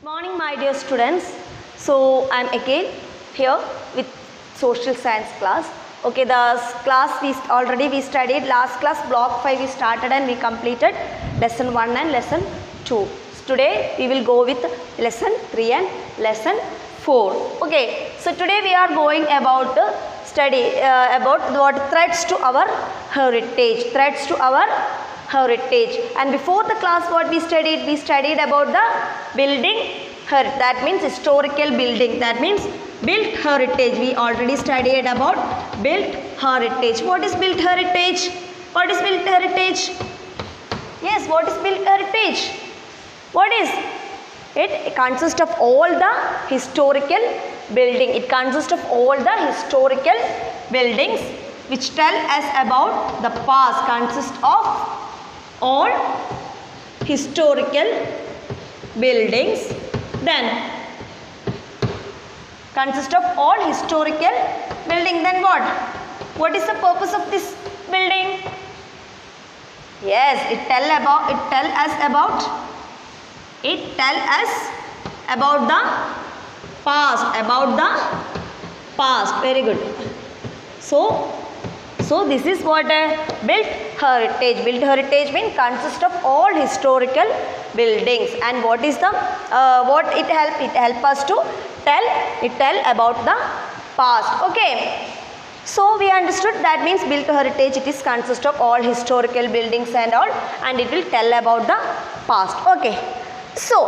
Morning, my dear students. So I am again here with social science class. Okay, the class we already studied last class block 5 we started and we completed lesson 1 and lesson 2. So today we will go with lesson 3 and lesson 4. Okay, so today we are going about study about what threats to our heritage, and before the class what we studied about the building heritage, that means historical building, that means built heritage. We already studied about built heritage. What is built heritage? Yes, what is built heritage? What is it? It consists of all the historical building. It consists of all the historical buildings which tell us about the past. Consists of all historical buildings. Then consist of all historical building. Then what? What is the purpose of this building? Yes, it tell us about the past. Very good. So this is what built heritage. Built heritage means consist of all historical buildings. And what is the what it help? It help us to tell about the past. Okay. So we understood that means built heritage. It is consist of all historical buildings and all, and it will tell about the past. Okay. So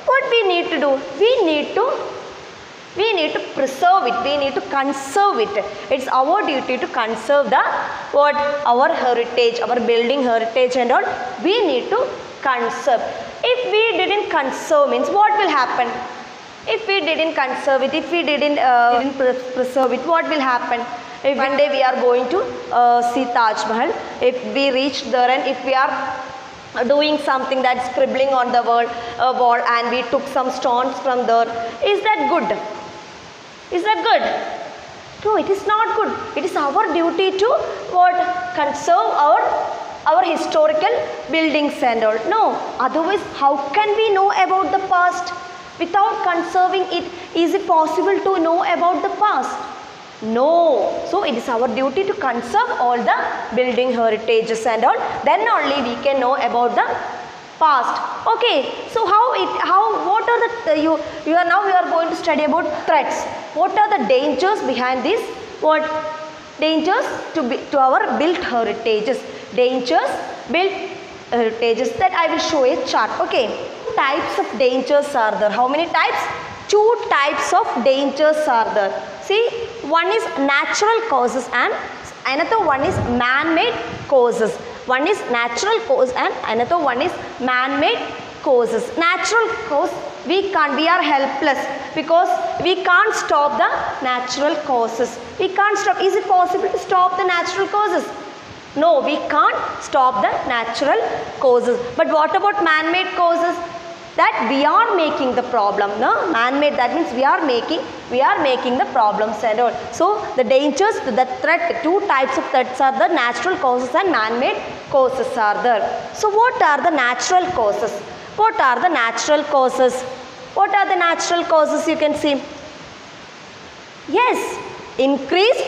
what we need to do? We need to preserve it. We need to conserve it. It's our duty to conserve our heritage, our building heritage and all. We need to conserve. If we didn't conserve, means what will happen? If we didn't conserve it, if we didn't preserve it, what will happen? If one day we are going to see Taj Mahal, if we reach there and if we are doing something that's scribbling on the wall and we took some stones from there, is that good? Is that good? No, it is not good. It is our duty to conserve our historical buildings and all. No, otherwise how can we know about the past? Without conserving it, is it possible to know about the past? No. So it is our duty to conserve all the building heritages and all. Then only we can know about the past. Okay. So what are the we are going to study about threats. What are the dangers behind this? What dangers to our built heritages? Dangers built heritages, that I will show a chart. Okay. Types of dangers are there. How many types? 2 types of dangers are there. See, one is natural causes and another one is man-made causes. One is natural cause and another one is man-made causes. Natural cause, we are helpless because we can't stop the natural causes. We can't stop. Is it possible to stop the natural causes? No, we can't stop the natural causes. But what about man-made causes? That we are making the problem. No, man-made, that means we are making the problems and all. So the dangers, the threat, 2 types of threats are the natural causes and man-made causes are there. So what are the natural causes? What are the natural causes? What are the natural causes? You can see. Yes, increased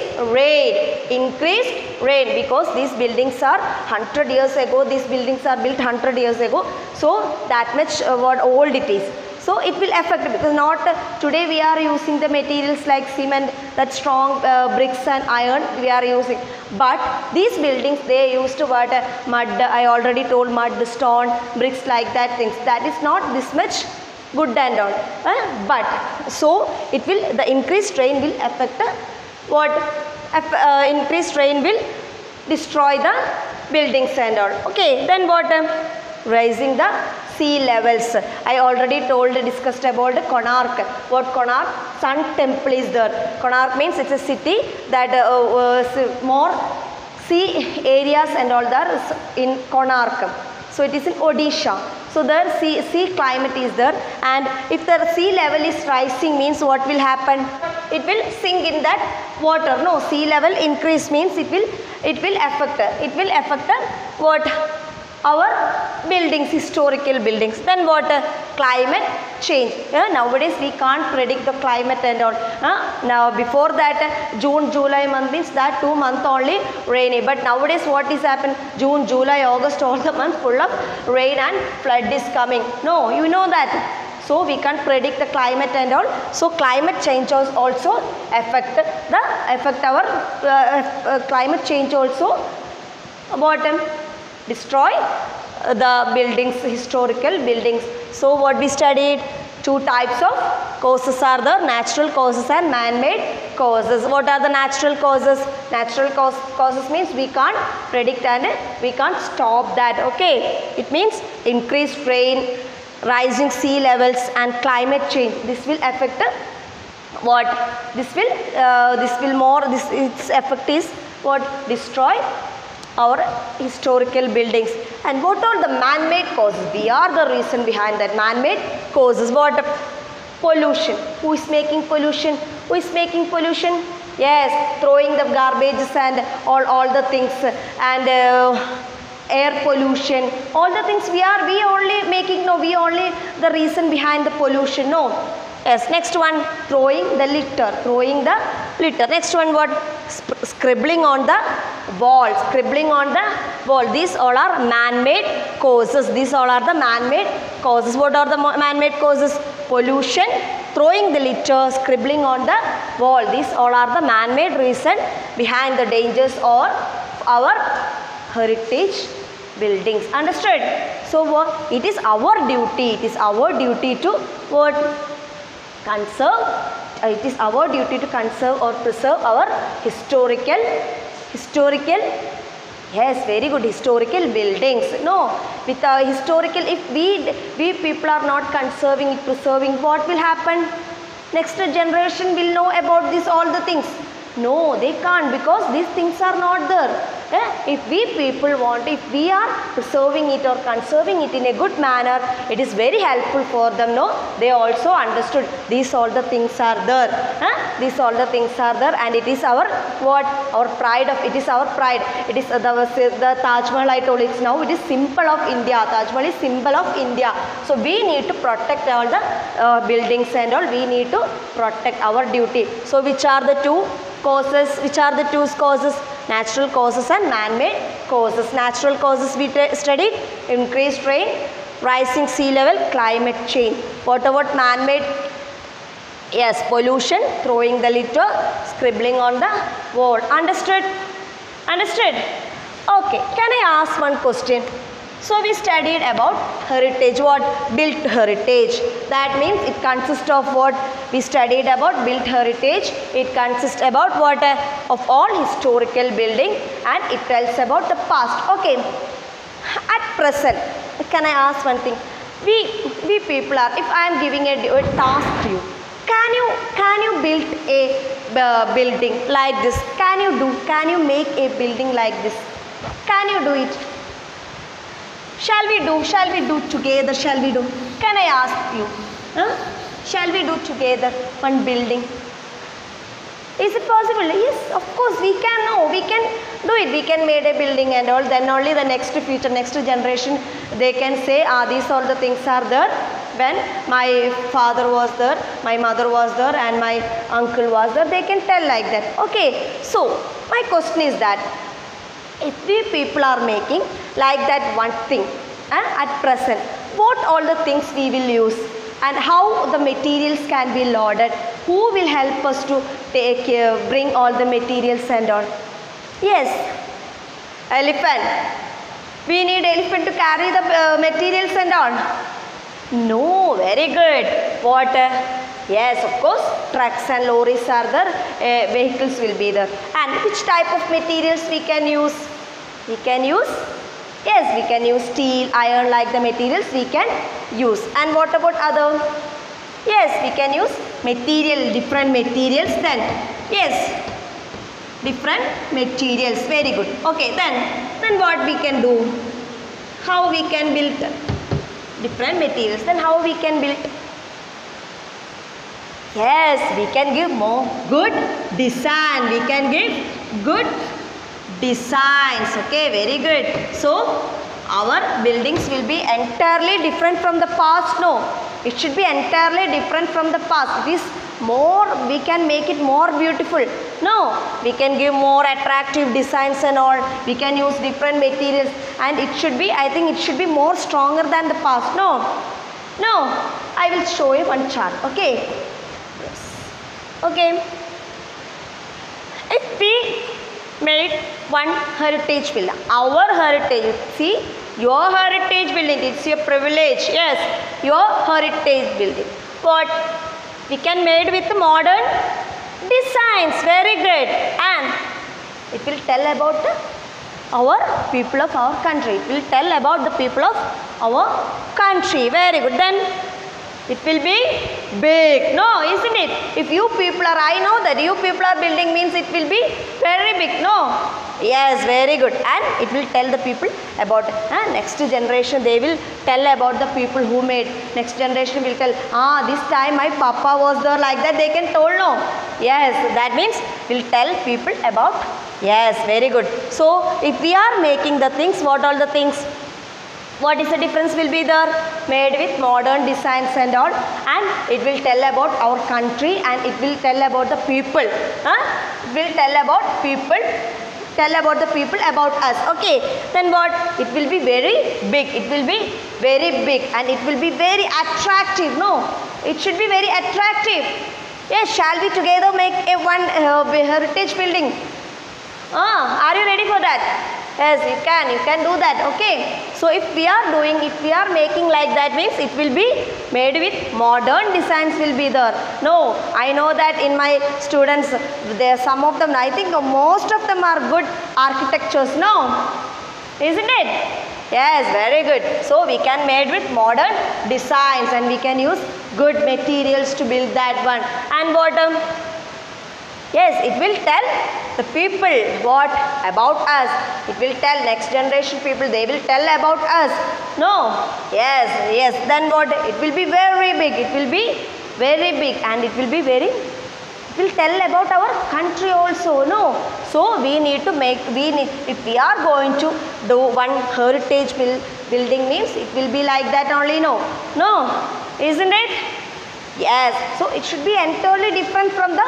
rain, because these buildings are 100 years ago, these buildings are built 100 years ago, so that much old it is. So it will affect, because not today we are using the materials like cement, that strong bricks and iron we are using, but these buildings they used to mud, I already told, mud, stone, bricks, like that things. That is not this much good and all, but so it will, the increased rain will affect increased rain will destroy the buildings and all. Okay, then what? Rising the sea levels. I already discussed about the Konark. What Konark? Sun temple is there. Konark means it's a city that more sea areas and all there in Konark. So it is in Odisha. So there sea climate is there, and if the sea level is rising, means what will happen? It will sink in that water. No, sea level increase means it will affect what? our buildings, historical buildings. Then what? Climate change. Nowadays we can't predict the climate and all. Now before that June, July month means that 2 months only rainy. But nowadays what is happened? June, July, August, all the months full of rain and flood is coming. No, you know that. So we can't predict the climate and all. So climate change also affect our climate change also what? Destroy the buildings, historical buildings. So what we studied? 2 types of causes are the natural causes and man-made causes. What are the natural causes? Natural causes means we can't predict and we can't stop that. Okay, it means increased rain, rising sea levels and climate change. This will affect what? Its effect is what? Destroy our historical buildings. And what are the man-made causes? We are the reason behind that. Man-made causes. What? Pollution. Who is making pollution? Who is making pollution? Yes, throwing the garbages and all the things and air pollution, all the things we only making. No, we only the reason behind the pollution. No. Yes, next one, throwing the litter. Next one, what? Scribbling on the wall. These all are man-made causes. What are the man-made causes? Pollution, throwing the litter, scribbling on the wall. These all are the man-made reason behind the dangers of our heritage buildings. Understood? So what? It is our duty to what? Conserve. It is our duty to conserve or preserve our historical. Yes, very good. Historical buildings. No, with our historical, if we people are not conserving it, preserving, what will happen? Next generation will know about this all the things. No, they can't, because these things are not there. If we people want, if we are preserving it or conserving it in a good manner, it is very helpful for them. No, they also understood these all the things are there. These all the things are there, and it is our what? Our pride of. It is our pride. It is the Taj Mahal. I told it now. It is symbol of India. Taj Mahal is symbol of India. So we need to protect all the buildings and all. We need to protect our duty. So which are the 2 causes? Which are the 2 causes? Natural causes and man-made causes. Natural causes we studied: increased rain, rising sea level, climate change. What about man-made? Yes, pollution, throwing the litter, scribbling on the wall. Understood? Okay, can I ask one question? So we studied about heritage. What? Built heritage. That means it consists of what? We studied about built heritage. It consists about what? Of all historical building, and it tells about the past. Okay. At present, can I ask one thing? We people are, if I am giving a task to you, can you build a building like this? Can you make a building like this? Can you do it? Shall we do together? Shall we do? Can I ask you? Shall we do together one building? Is it possible? Yes, of course we can. No, we can do it. We can make a building and all. Then only the next generation, they can say, these all the things are there. When my father was there, my mother was there, and my uncle was there, they can tell like that. Okay. So my question is that, if we people are making like that one thing at present, what all the things we will use and how the materials can be loaded? Who will help us to bring all the materials and all? Yes, elephant. We need elephant to carry the materials and all. No, very good. What? Yes, of course, trucks and lorries are there, vehicles will be there. And which type of materials we can use? We can use, yes, we can use steel, iron, like the materials we can use. And what about other? Yes, we can use different materials then. Yes, different materials, very good. Okay, then what we can do? How we can build different materials? Then how we can build? Yes, we can give more good design. We can give good designs. Okay, very good. So our buildings will be entirely different from the past? No, it should be entirely different from the past. It is more, we can make it more beautiful. No, we can give more attractive designs and all. We can use different materials, and it should be, I think it should be more stronger than the past. No, I will show you one chart. Okay, yes, okay. If we made one heritage villa, our heritage, see, your heritage building, it's your privilege. Yes, your heritage building. What we can made with modern designs, very good, and it will tell about our people of our country. It will tell about the people of our country. Very good. Then it will be big. No, isn't it? If you people are, I know that you people are building means it will be very big. No. Yes, very good. And it will tell the people about next generation. They will tell about the people who made. Next generation will tell, this time my papa was there, like that they can told. No. Yes, that means will tell people about. Yes, very good. So if we are making the things, what all the things? What is the difference will be there? Made with modern designs and all, and it will tell about our country, and it will tell about the people. It will tell about people, tell about the people about us. Okay, then what? It will be very big. It will be very big, and it will be very attractive. No, it should be very attractive. Yes, shall we together make a one heritage building? Are you ready for that? Yes, you can do that. Okay, so if we are doing, if we are making like that, means it will be made with modern designs will be there. No, I know that in my students, there some of them, I think most of them are good architectures. No, isn't it? Yes, very good. So we can made with modern designs, and we can use good materials to build that one. And bottom, yes, it will tell the people what about us. It will tell next generation people, they will tell about us. No, yes, then what? It will be very big. It will be very big, and it will be very, it will tell about our country also. No, so we need to make, if we are going to do one heritage building means it will be like that only. No, isn't it? Yes, so it should be entirely different from the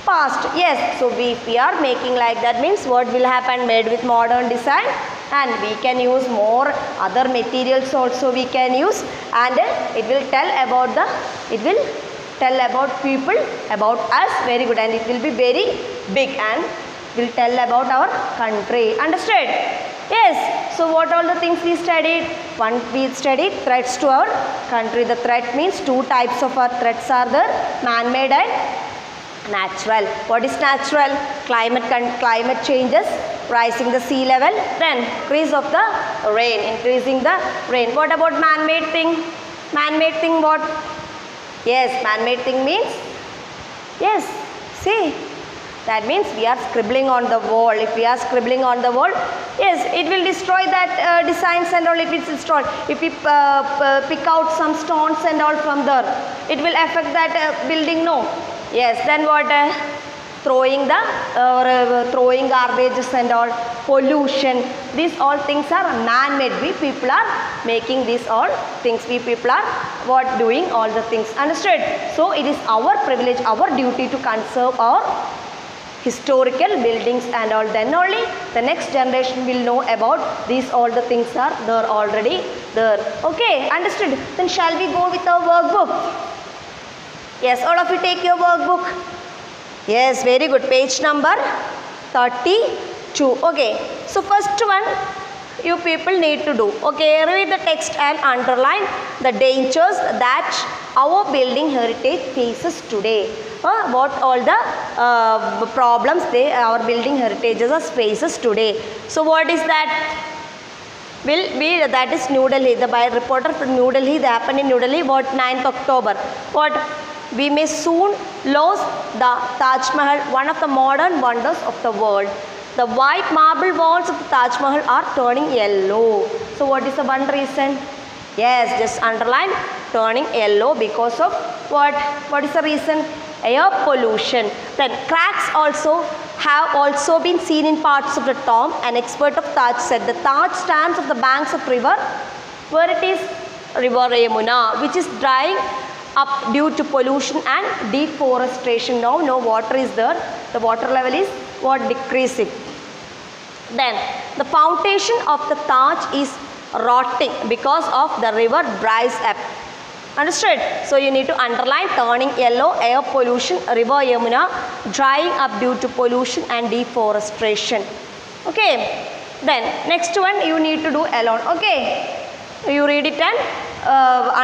past. Yes, so if we are making like that means what will happen? Made with modern design, and we can use more other materials also we can use, and it will tell about the, it will tell about people about us. Very good, and it will be very big, and will tell about our country. Understood? Yes, so what all the things we studied? One, we studied threats to our country. The threat means two types of our threats are there, man-made and natural. What is natural? Climate changes, rising the sea level, then increase of the rain, increasing the rain. What about man-made thing? Man-made thing what? Yes, man-made thing means, yes, see, that means we are scribbling on the wall. If we are scribbling on the wall, yes, it will destroy that designs and all, it will destroy. If we pick out some stones and all from there, it will affect that building. No. Yes, then what? Throwing garbages and all, pollution. These all things are man-made. We people are making these all things. We people are what doing all the things. Understood? So it is our privilege, our duty to conserve our historical buildings and all. Then only the next generation will know about these all the things are there already there. Okay, understood? Then shall we go with our workbook? Yes, all of you take your workbook. Yes, very good. Page number 32. Okay, so first one you people need to do. Okay, read the text and underline the dangers that our building heritage faces today. What all the problems our building heritages faces today. So what is that? Will be that is New Delhi. The by reporter from New Delhi. They happened in New Delhi. What 9th October. What? We may soon lose the Taj Mahal, one of the modern wonders of the world. The white marble walls of the Taj Mahal are turning yellow. So what is the one reason? Yes, just underline turning yellow because of what? What is the reason? Air pollution. Then cracks also have also been seen in parts of the tomb. An expert of Taj said the Taj stands on the banks of river where it is river Yamuna, which is drying up due to pollution and deforestation. Now no water is there. The water level is what decreasing. Then the foundation of the Taj is rotting because of the river dries up. Understood? So you need to underline turning yellow, air pollution, river Yamuna drying up due to pollution and deforestation. Okay. Then next one you need to do alone. Okay. You read it and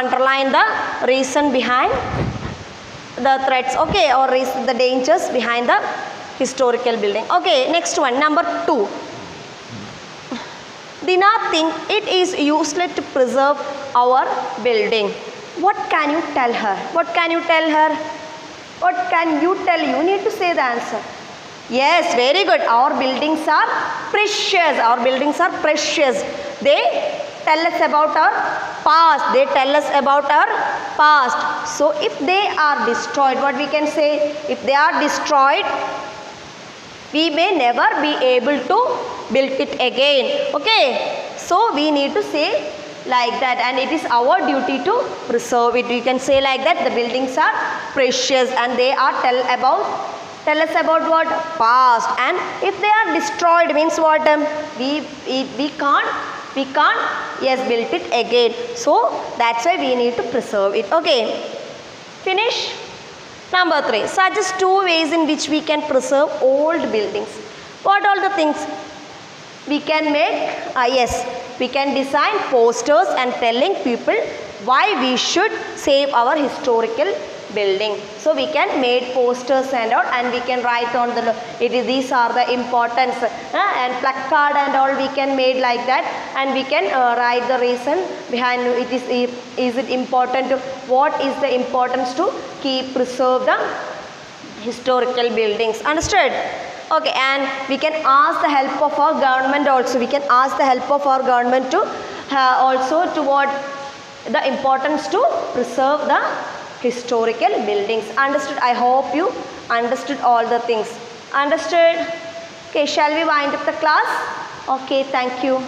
underline the reason behind the threats. Okay. Or the dangers behind the historical building. Okay. Next one, number 2. Dina think it is useless to preserve our building. What can you tell her? What can you tell her? What can you tell? You need to say the answer. Yes, very good. Our buildings are precious. Our buildings are precious. They tell us about our past. They tell us about our past. So if they are destroyed, what we can say? If they are destroyed, we may never be able to build it again. Okay. So we need to say like that, and it is our duty to preserve it. We can say like that, the buildings are precious and they are tell us about what? Past. And if they are destroyed means what? We can't yes build it again. So that's why we need to preserve it. Okay. Finish. Number 3. Suggest 2 ways in which we can preserve old buildings. What all the things? We can make, yes, we can design posters and telling people why we should save our historical building. So we can make posters and all, and we can write on the, these are the importance and placard and all we can make like that, and we can write the reason behind it is it important to, what is the importance to preserve the historical buildings. Understood? Okay, and we can ask the help of our government also. We can ask the help of our government to also to what the importance to preserve the historical buildings. Understood? I hope you understood all the things. Understood? Okay, shall we wind up the class? Okay, thank you.